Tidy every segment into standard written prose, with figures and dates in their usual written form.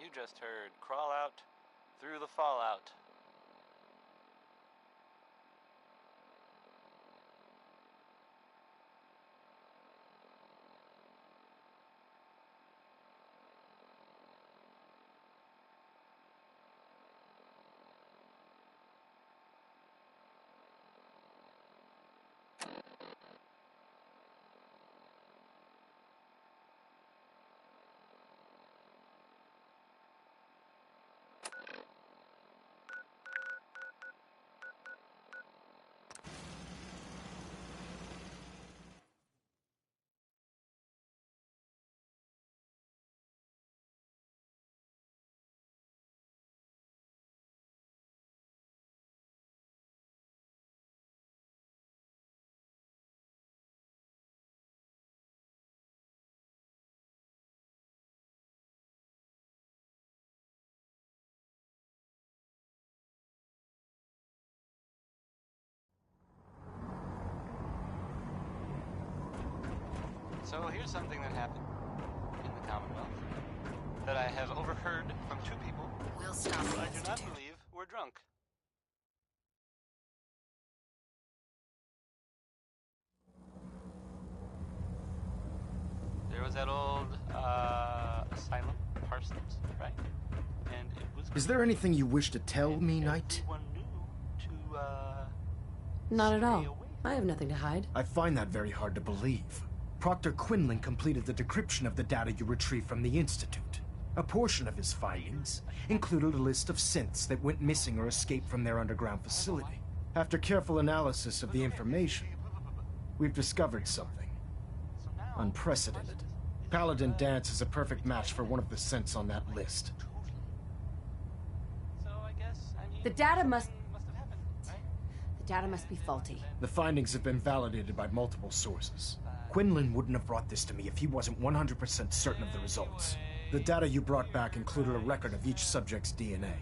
you just heard, crawl out through the fallout. So here's something that happened in the Commonwealth that I have overheard from two people We'll stop who the I do not Institute. believe were drunk. There was that old asylum, Parsons, right? And it was. Is there anything you wish to tell me, Knight? Everyone knew to Not at stay all. away. I have nothing to hide. I find that very hard to believe. Proctor Quinlan completed the decryption of the data you retrieved from the Institute. A portion of his findings included a list of synths that went missing or escaped from their underground facility. After careful analysis of the information, we've discovered something unprecedented. Paladin Dance is a perfect match for one of the synths on that list. So I guess, The data must have happened, right? The data must be faulty. The findings have been validated by multiple sources. Quinlan wouldn't have brought this to me if he wasn't 100% certain of the results. The data you brought back included a record of each subject's DNA.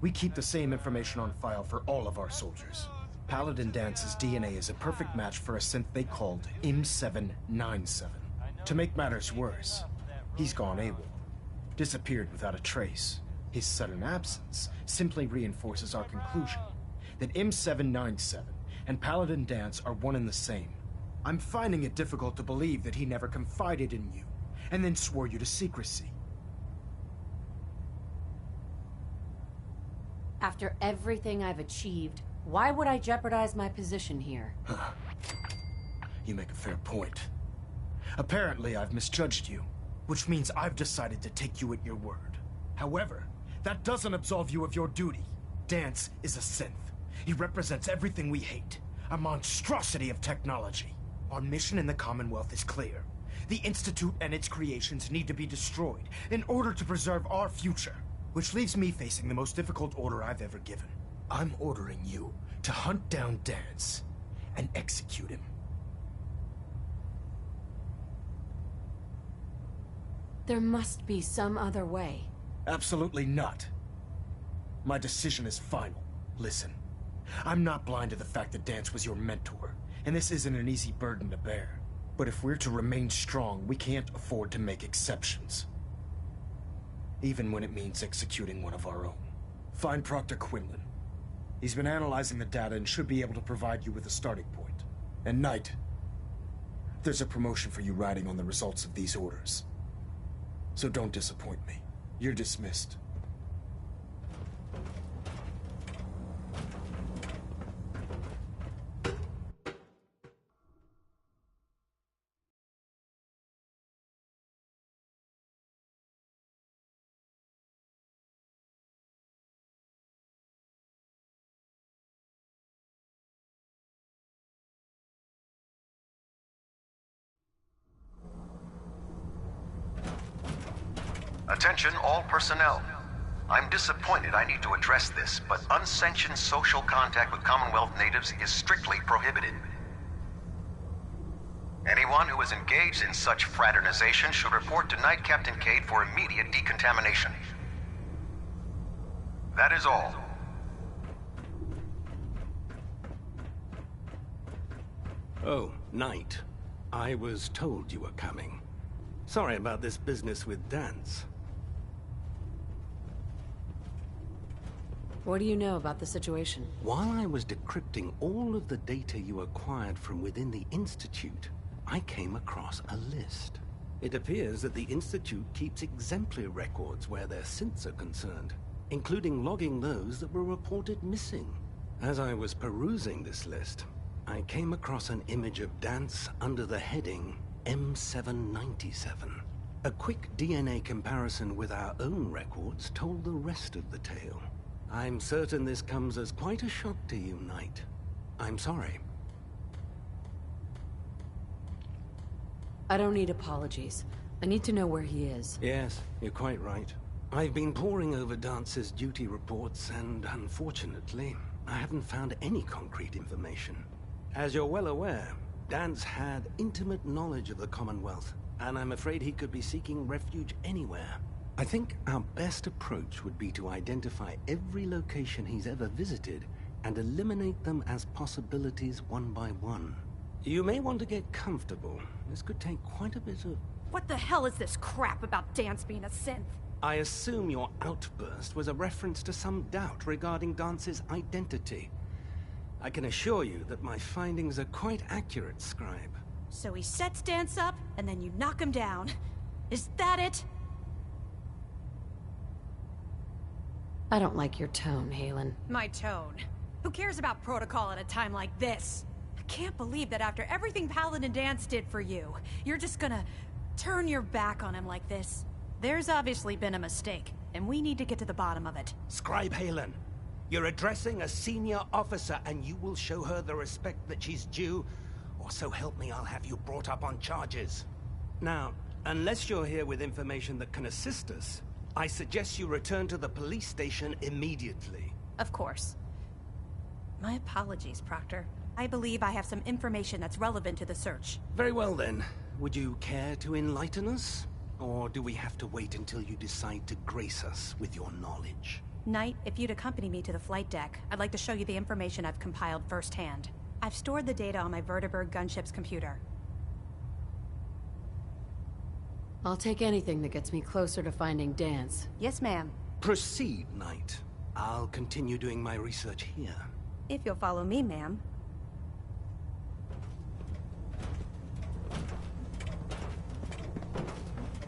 We keep the same information on file for all of our soldiers. Paladin Dance's DNA is a perfect match for a synth they called M797. To make matters worse, he's gone AWOL. Disappeared without a trace. His sudden absence simply reinforces our conclusion that M797 and Paladin Dance are one and the same. I'm finding it difficult to believe that he never confided in you, and then swore you to secrecy. After everything I've achieved, why would I jeopardize my position here? You make a fair point. Apparently, I've misjudged you, which means I've decided to take you at your word. However, that doesn't absolve you of your duty. Dance is a synth. He represents everything we hate, a monstrosity of technology. Our mission in the Commonwealth is clear. The Institute and its creations need to be destroyed in order to preserve our future. Which leaves me facing the most difficult order I've ever given. I'm ordering you to hunt down Dance and execute him. There must be some other way. Absolutely not. My decision is final. Listen, I'm not blind to the fact that Dance was your mentor, and this isn't an easy burden to bear. But if we're to remain strong, we can't afford to make exceptions. Even when it means executing one of our own. Find Proctor Quinlan. He's been analyzing the data and should be able to provide you with a starting point. And Knight, there's a promotion for you riding on the results of these orders. So don't disappoint me. You're dismissed. Attention all personnel. I'm disappointed I need to address this, but unsanctioned social contact with Commonwealth natives is strictly prohibited. Anyone who is engaged in such fraternization should report to Knight Captain Cade for immediate decontamination. That is all. Oh, Knight. I was told you were coming. Sorry about this business with Dance. What do you know about the situation? While I was decrypting all of the data you acquired from within the Institute, I came across a list. It appears that the Institute keeps exemplary records where their synths are concerned, including logging those that were reported missing. As I was perusing this list, I came across an image of Dance under the heading M797. A quick DNA comparison with our own records told the rest of the tale. I'm certain this comes as quite a shock to you, Knight. I'm sorry. I don't need apologies. I need to know where he is. Yes, you're quite right. I've been poring over Dance's duty reports, and unfortunately, I haven't found any concrete information. As you're well aware, Dance had intimate knowledge of the Commonwealth, and I'm afraid he could be seeking refuge anywhere. I think our best approach would be to identify every location he's ever visited and eliminate them as possibilities one by one. You may want to get comfortable. This could take quite a bit of... What the hell is this crap about Dance being a synth? I assume your outburst was a reference to some doubt regarding Dance's identity. I can assure you that my findings are quite accurate, Scribe. So he sets Dance up, and then you knock him down. Is that it? I don't like your tone, Halen. My tone. Who cares about protocol at a time like this? I can't believe that after everything Paladin Dance did for you, you're just gonna turn your back on him like this. There's obviously been a mistake, and we need to get to the bottom of it. Scribe Halen, you're addressing a senior officer, and you will show her the respect that she's due, or so help me, I'll have you brought up on charges. Now, unless you're here with information that can assist us, I suggest you return to the police station immediately. Of course. My apologies, Proctor. I believe I have some information that's relevant to the search. Very well then. Would you care to enlighten us? Or do we have to wait until you decide to grace us with your knowledge? Knight, if you'd accompany me to the flight deck, I'd like to show you the information I've compiled firsthand. I've stored the data on my Vertibird gunship's computer. I'll take anything that gets me closer to finding Dance. Yes, ma'am. Proceed, Knight. I'll continue doing my research here. If you'll follow me, ma'am.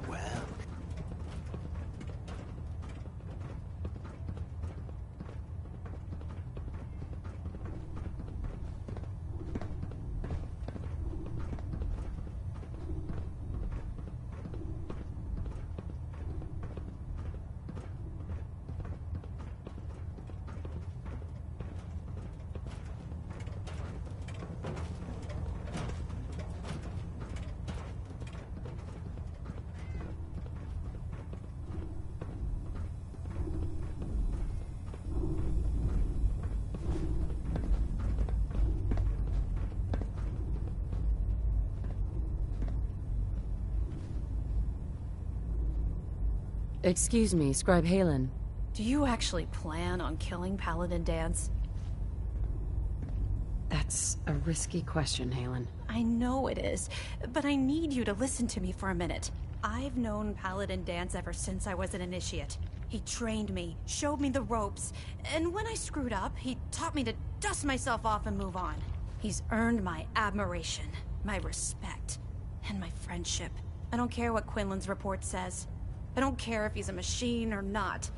Well... Excuse me, Scribe Halen. Do you actually plan on killing Paladin Dance? That's a risky question, Halen. I know it is, but I need you to listen to me for a minute. I've known Paladin Dance ever since I was an initiate. He trained me, showed me the ropes, and when I screwed up, he taught me to dust myself off and move on. He's earned my admiration, my respect, and my friendship. I don't care what Quinlan's report says. I don't care if he's a machine or not.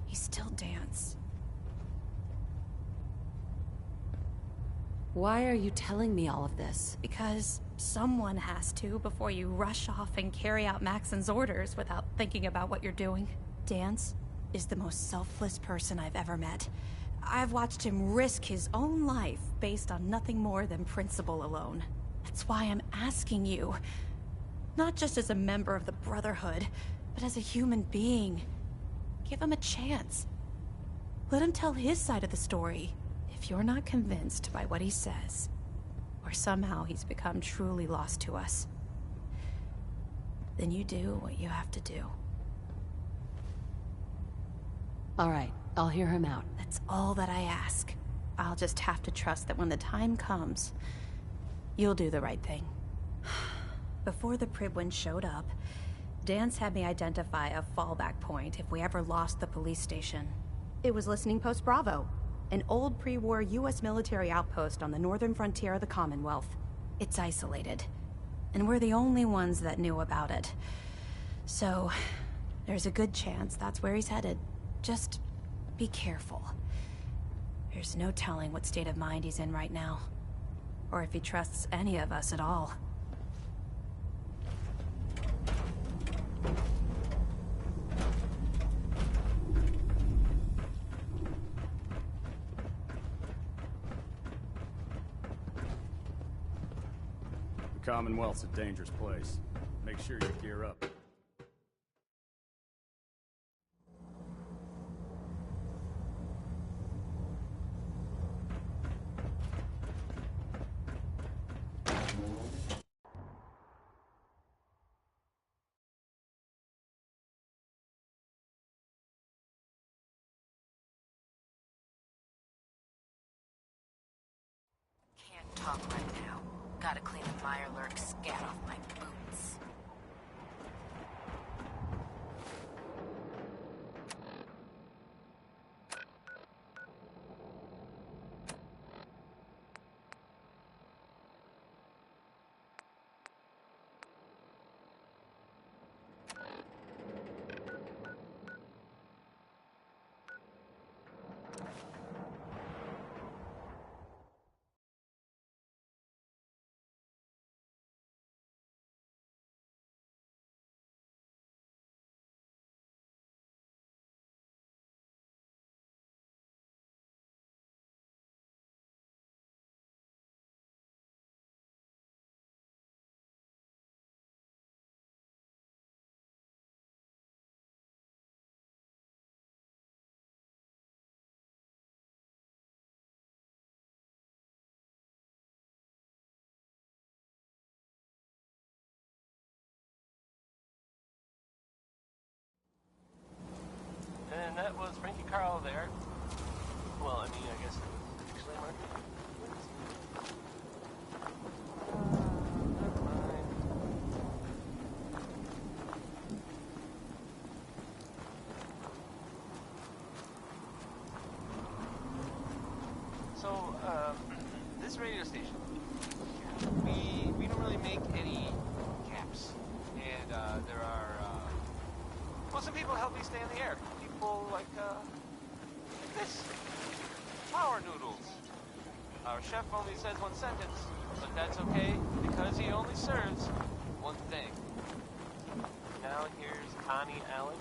He's still Dance. Why are you telling me all of this? Because someone has to before you rush off and carry out Maxon's orders without thinking about what you're doing. Dance is the most selfless person I've ever met. I've watched him risk his own life based on nothing more than principle alone. That's why I'm asking you. Not just as a member of the Brotherhood, but as a human being. Give him a chance. Let him tell his side of the story. If you're not convinced by what he says, or somehow he's become truly lost to us, then you do what you have to do. All right, I'll hear him out. That's all that I ask. I'll just have to trust that when the time comes, you'll do the right thing. Before the Pribwin showed up, Dance had me identify a fallback point if we ever lost the police station. It was Listening Post Bravo, an old pre-war U.S. military outpost on the northern frontier of the Commonwealth. It's isolated, and we're the only ones that knew about it. So, there's a good chance that's where he's headed. Just be careful. There's no telling what state of mind he's in right now, or if he trusts any of us at all. The Commonwealth's a dangerous place. Make sure you gear up. Can't talk right now. Gotta clean the Mirelurk scat off my boots. And that was Frankie Carl there. Well, I mean, I guess it was actually Mark. Never mind. So, this radio station, we don't really make any caps. And, there are, well, some people help me stay in the air. People like this. Power noodles. Our chef only says one sentence, but that's okay, because he only serves one thing. Now here's Connie Allen.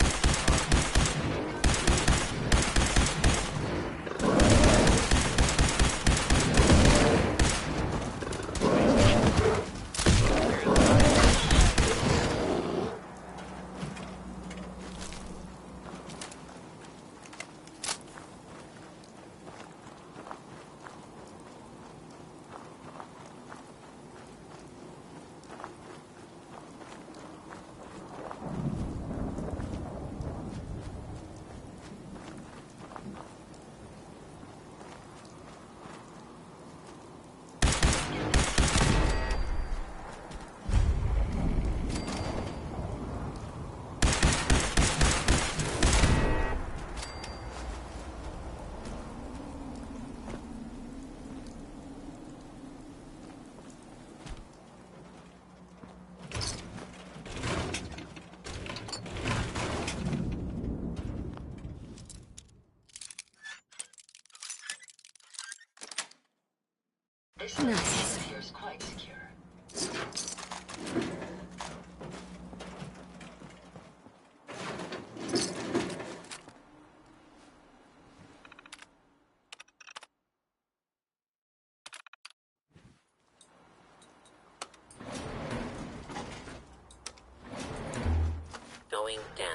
This nice. Appears quite secure. Going down.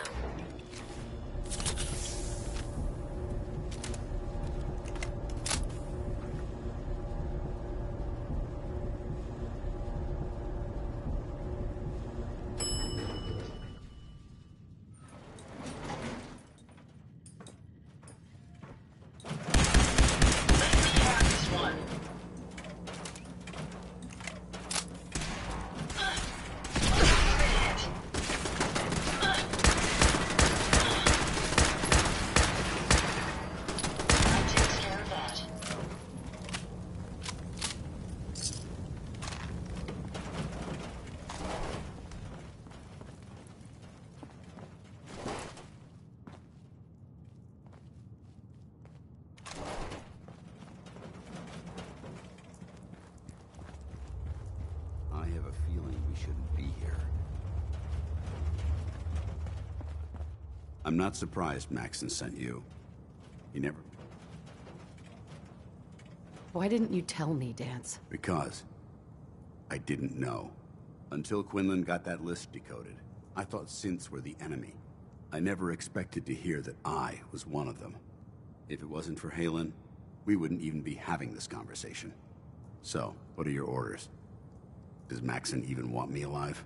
I have a feeling we shouldn't be here. I'm not surprised Maxon sent you. He never... Why didn't you tell me, Dance? Because I didn't know. Until Quinlan got that list decoded, I thought synths were the enemy. I never expected to hear that I was one of them. If it wasn't for Halen, we wouldn't even be having this conversation. So, what are your orders? Does Maxon even want me alive?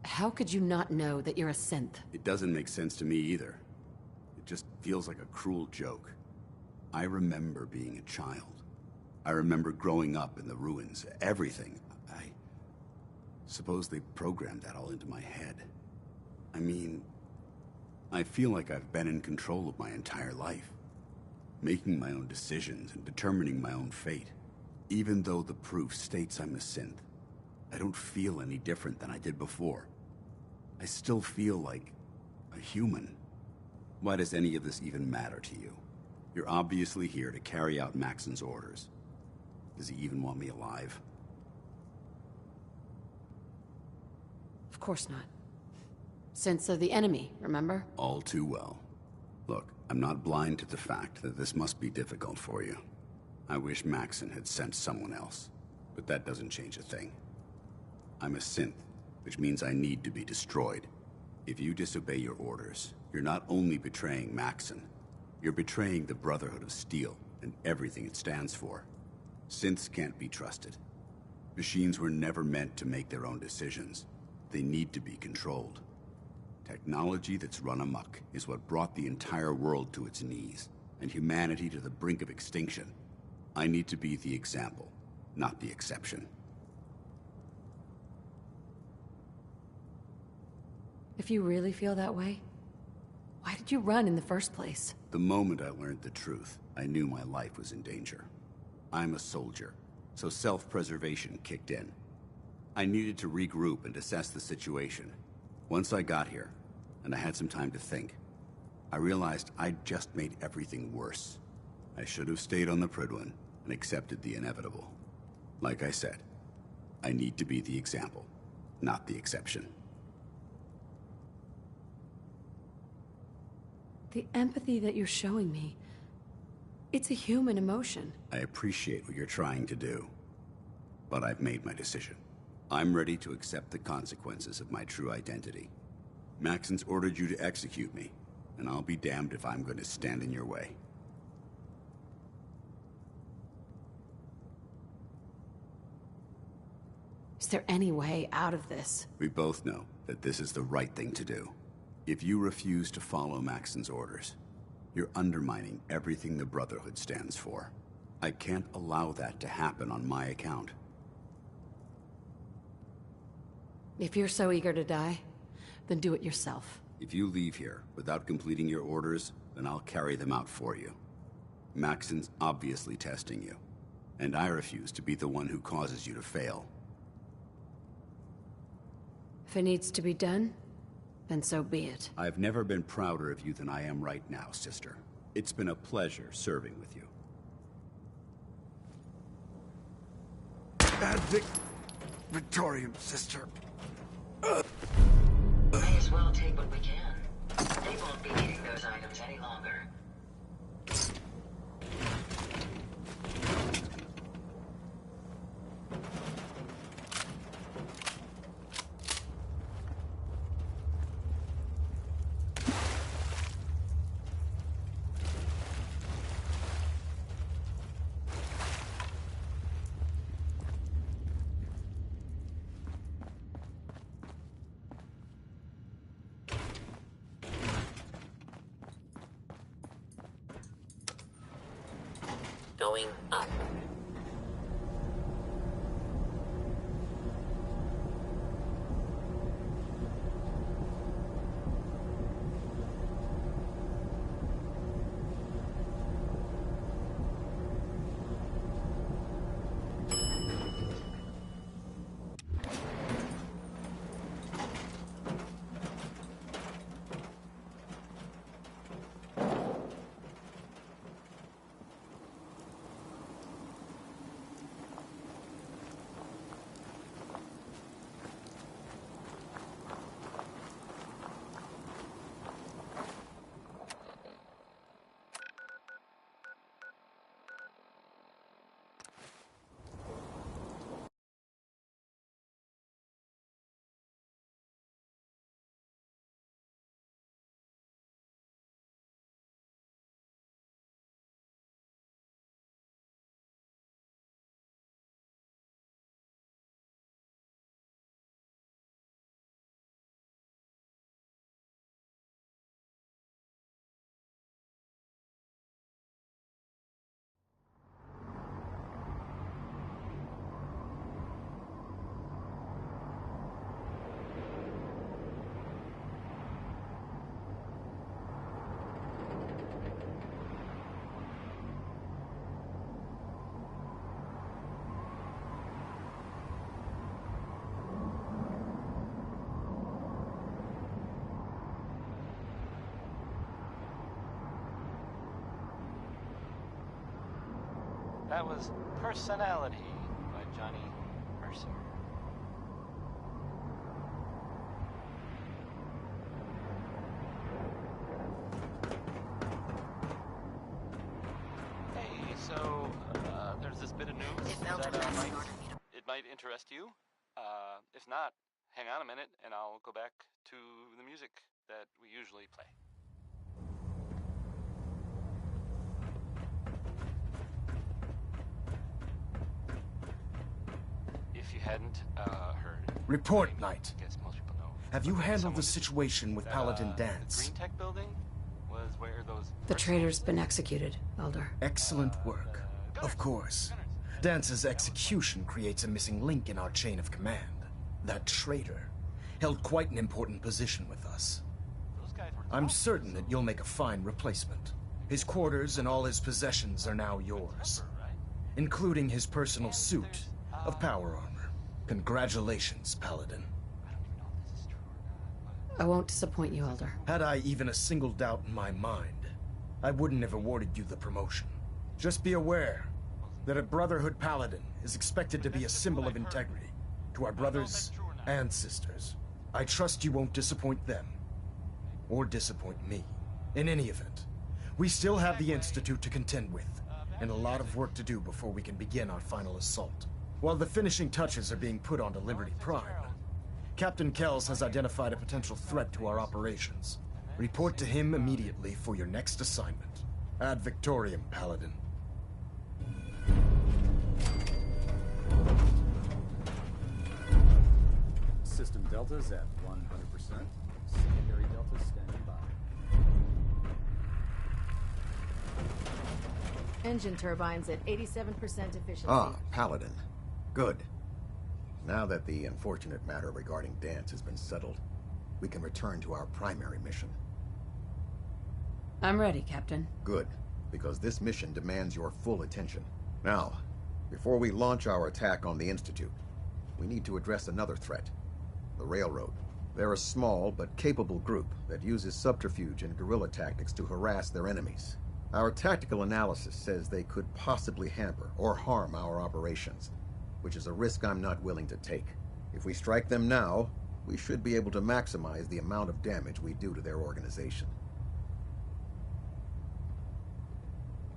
How could you not know that you're a synth? It doesn't make sense to me either. It just feels like a cruel joke. I remember being a child. I remember growing up in the ruins. Everything. I suppose they programmed that all into my head. I mean, I feel like I've been in control of my entire life. Making my own decisions and determining my own fate. Even though the proof states I'm a synth, I don't feel any different than I did before. I still feel like a human. Why does any of this even matter to you? You're obviously here to carry out Maxon's orders. Does he even want me alive? Of course not. Synths are the enemy, remember? All too well. Look, I'm not blind to the fact that this must be difficult for you. I wish Maxon had sent someone else, but that doesn't change a thing. I'm a synth, which means I need to be destroyed. If you disobey your orders, you're not only betraying Maxon, you're betraying the Brotherhood of Steel and everything it stands for. Synths can't be trusted. Machines were never meant to make their own decisions. They need to be controlled. Technology that's run amok is what brought the entire world to its knees, and humanity to the brink of extinction. I need to be the example, not the exception. If you really feel that way, why did you run in the first place? The moment I learned the truth, I knew my life was in danger. I'm a soldier, so self-preservation kicked in. I needed to regroup and assess the situation. Once I got here, and I had some time to think, I realized I'd just made everything worse. I should have stayed on the Prydwen and accepted the inevitable. Like I said, I need to be the example, not the exception. The empathy that you're showing me, it's a human emotion. I appreciate what you're trying to do, but I've made my decision. I'm ready to accept the consequences of my true identity. Maxon's ordered you to execute me, and I'll be damned if I'm going to stand in your way. Is there any way out of this? We both know that this is the right thing to do. If you refuse to follow Maxon's orders, you're undermining everything the Brotherhood stands for. I can't allow that to happen on my account. If you're so eager to die, then do it yourself. If you leave here without completing your orders, then I'll carry them out for you. Maxon's obviously testing you, and I refuse to be the one who causes you to fail. If it needs to be done, then so be it. I've never been prouder of you than I am right now, sister. It's been a pleasure serving with you. Ad Victorium, sister. May as well take what we can. They won't be needing those items any longer. Going up. That was Personality by Johnny Mercer. Hey, so, there's this bit of news that it might interest you. If not, hang on a minute and I'll go back to the music that we usually play. If you hadn't heard. Report, Knight. I guess most people know. Have you handled the situation with Paladin Dance? The Green Tech building was where those... The traitor's been executed, Elder. Excellent work. Of course. Dance's execution creates a missing link in our chain of command. That traitor held quite an important position with us. I'm certain that you'll make a fine replacement. His quarters and all his possessions are now yours, including his personal suit of power armor. Congratulations, Paladin. I won't disappoint you, Elder. Had I even a single doubt in my mind, I wouldn't have awarded you the promotion. Just be aware that a Brotherhood Paladin is expected to be a symbol of integrity to our brothers and sisters. I trust you won't disappoint them, or disappoint me. In any event, we still have the Institute to contend with, and a lot of work to do before we can begin our final assault. While the finishing touches are being put onto Liberty Prime, Captain Kells has identified a potential threat to our operations. Report to him immediately for your next assignment. Ad Victoriam, Paladin. System deltas at 100%. Secondary deltas standing by. Engine turbines at 87% efficiency. Ah, Paladin. Good. Now that the unfortunate matter regarding Dance has been settled, we can return to our primary mission. I'm ready, Captain. Good, because this mission demands your full attention. Now, before we launch our attack on the Institute, we need to address another threat. The Railroad. They're a small but capable group that uses subterfuge and guerrilla tactics to harass their enemies. Our tactical analysis says they could possibly hamper or harm our operations, which is a risk I'm not willing to take. If we strike them now, we should be able to maximize the amount of damage we do to their organization.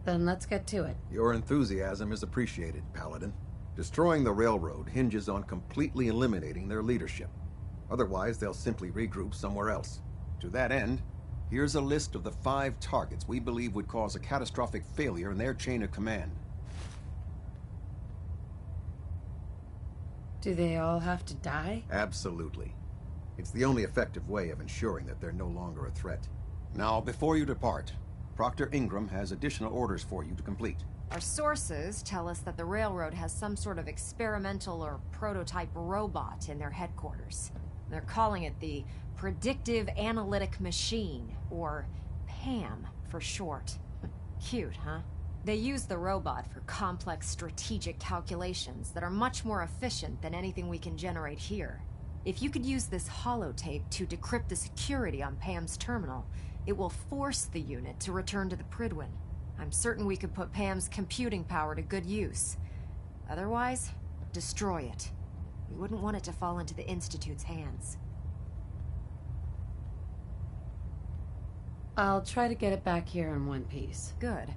Then let's get to it. Your enthusiasm is appreciated, Paladin. Destroying the Railroad hinges on completely eliminating their leadership. Otherwise, they'll simply regroup somewhere else. To that end, here's a list of the 5 targets we believe would cause a catastrophic failure in their chain of command. Do they all have to die? Absolutely. It's the only effective way of ensuring that they're no longer a threat. Now, before you depart, Proctor Ingram has additional orders for you to complete. Our sources tell us that the Railroad has some sort of experimental or prototype robot in their headquarters. They're calling it the Predictive Analytic Machine, or PAM for short. Cute, huh? They use the robot for complex strategic calculations that are much more efficient than anything we can generate here. If you could use this holotape to decrypt the security on PAM's terminal, it will force the unit to return to the Pridwin. I'm certain we could put PAM's computing power to good use. Otherwise, destroy it. We wouldn't want it to fall into the Institute's hands. I'll try to get it back here in one piece. Good.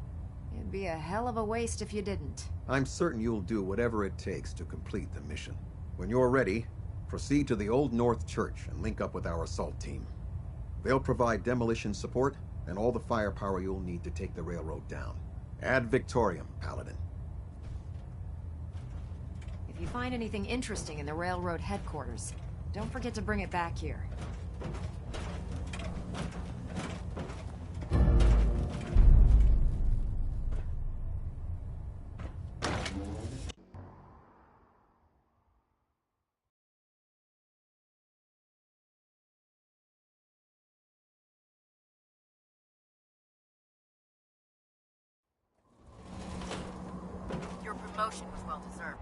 It'd be a hell of a waste if you didn't. I'm certain you'll do whatever it takes to complete the mission. When you're ready, proceed to the Old North Church and link up with our assault team. They'll provide demolition support and all the firepower you'll need to take the Railroad down. Ad Victoriam, Paladin. If you find anything interesting in the Railroad headquarters, don't forget to bring it back here. Your promotion was well deserved.